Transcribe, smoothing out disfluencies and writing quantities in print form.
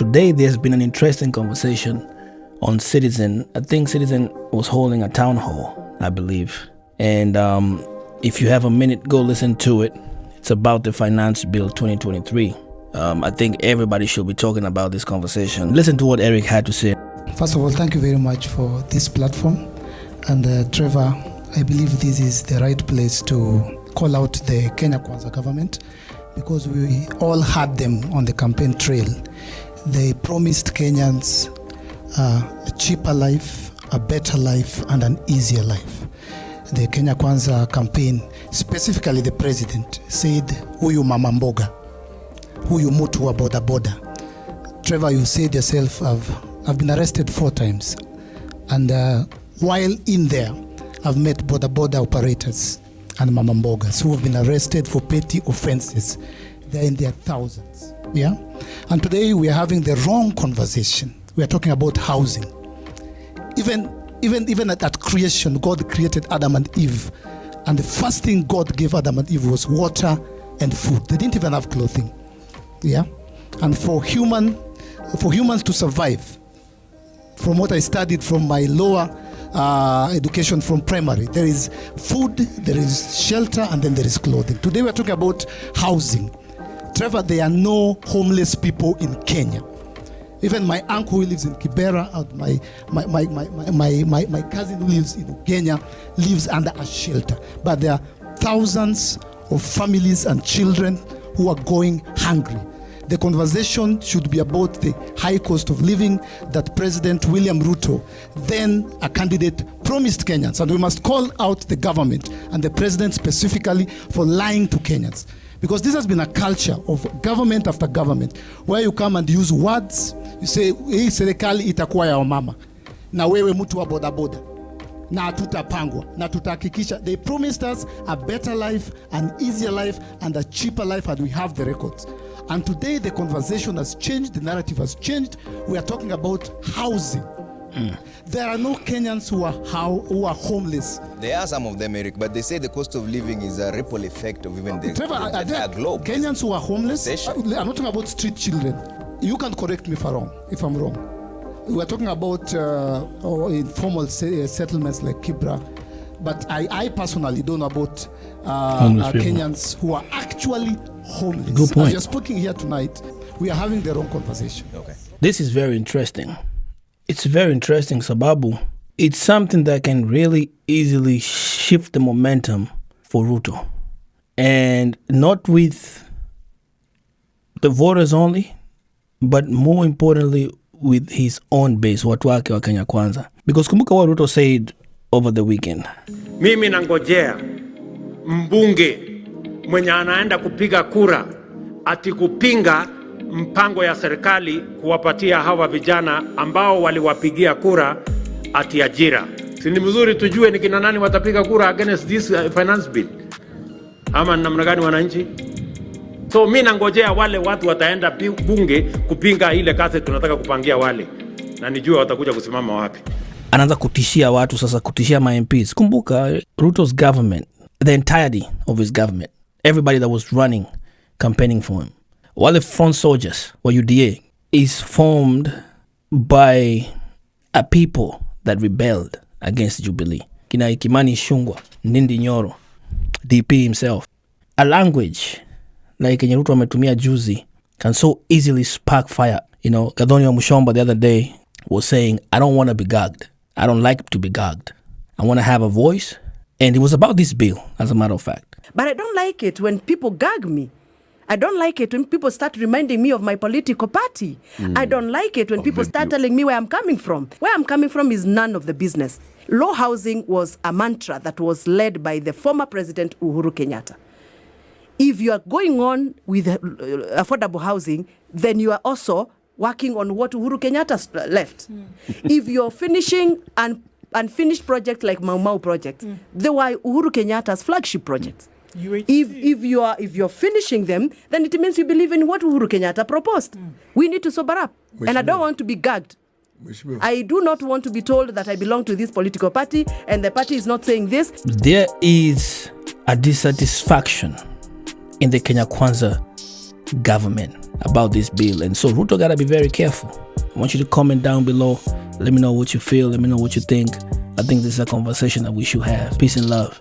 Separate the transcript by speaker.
Speaker 1: today there's been an interesting conversation on Citizen. I think Citizen was holding a town hall, I believe. And if you have a minute, go listen to it. It's about the Finance Bill 2023. I think everybody should be talking about this conversation. Listen to what Eric had to say.
Speaker 2: First of all, thank you very much for this platform. And Trevor, I believe this is the right place to call out the Kenya Kwanza government, because we all had them on the campaign trail. They promised Kenyans a cheaper life, a better life, and an easier life. The Kenya Kwanza campaign, specifically the president, said, huyu mama mboga, huyu mutu wa boda boda. Trevor, you said yourself, I've been arrested 4 times. And while in there, I've met boda boda operators and mama mbogas who have been arrested for petty offenses. They're in their thousands. Yeah? And today we are having the wrong conversation. We are talking about housing. Even at creation, God created Adam and Eve. And the first thing God gave Adam and Eve was water and food. They didn't even have clothing. Yeah? And for humans to survive, from what I studied from my lower education from primary, there is food, there is shelter, and then there is clothing. Today we're talking about housing. Trevor, there are no homeless people in Kenya. Even my uncle who lives in Kibera, my cousin who lives in Kenya lives under a shelter. But there are thousands of families and children who are going hungry. The conversation should be about the high cost of living that President William Ruto, then a candidate, promised Kenyans. And we must call out the government and the president specifically for lying to Kenyans. Because this has been a culture of government after government, where you come and use words. You say, hii serikali itakuwa ya wamama, na wewe mtu wa boda boda, na tutapangwa, na tutahakikisha. They promised us a better life, an easier life, and a cheaper life, and we have the records. And today the conversation has changed, the narrative has changed. We are talking about housing. There are no Kenyans who are homeless.
Speaker 3: There are some of them, Eric, but they say the cost of living is a ripple effect of even the entire globe.
Speaker 2: Kenyans who are homeless? I'm not talking about street children. You can correct me if I'm wrong. We are talking about informal settlements like Kibra. But I personally don't know about Kenyans who are actually homeless.
Speaker 1: Good point.
Speaker 2: As you're speaking here tonight, we are having the wrong conversation.
Speaker 3: Okay.
Speaker 1: This is very interesting. It's very interesting, Sababu. It's something that can really easily shift the momentum for Ruto. And not with the voters only, but more importantly with his own base, watu wake wa Kenya Kwanza. Because kumbuka what Ruto said over the weekend.
Speaker 4: Mimi nangojea mbunge mwenye anaenda kupiga kura ati kupinga mpango ya serikali kuwapatia hawa vijana ambao waliwapigia kura ati ajira. Si ni mzuri tujue ni kina nani watapiga kura against this finance bill? Ama namna gani wananchi? So mimi nangojea wale watu wataenda bunge kupinga ile kazi tunataka kupangia wale. Na nijue watakuja kusimama wapi.
Speaker 1: Anaanza kutishia watu sasa, kutishia my MPs. Kumbuka Ruto's government, the entirety of his government, everybody that was running, campaigning for him, while the front soldiers, or UDA, is formed by a people that rebelled against Jubilee. Kina Kimani Ichung'wah, Ndindi Nyoro, DP himself. A language like Kenya Ruto ametumia juzi can so easily spark fire. You know, Gathoni wa Mushomba the other day was saying, I don't want to be gagged. I don't like to be gagged. I want to have a voice. And it was about this bill, as a matter of fact.
Speaker 5: But I don't like it when people gag me. I don't like it when people start reminding me of my political party. I don't like it when people start telling me where I'm coming from. Where I'm coming from is none of the business. Low housing was a mantra that was led by the former president Uhuru Kenyatta. If you are going on with affordable housing, then you are also working on what Uhuru Kenyatta left. If you're finishing unfinished projects like Mau Mau project, they were Uhuru Kenyatta's flagship projects. If you're finishing them, then it means you believe in what Uhuru Kenyatta proposed. We need to sober up. And I don't want to be gagged. I do not want to be told that I belong to this political party and the party is not saying this.
Speaker 1: There is a dissatisfaction in the Kenya Kwanza government about this bill. And so Ruto got to be very careful. I want you to comment down below. Let me know what you feel. Let me know what you think. I think this is a conversation that we should have. Peace and love.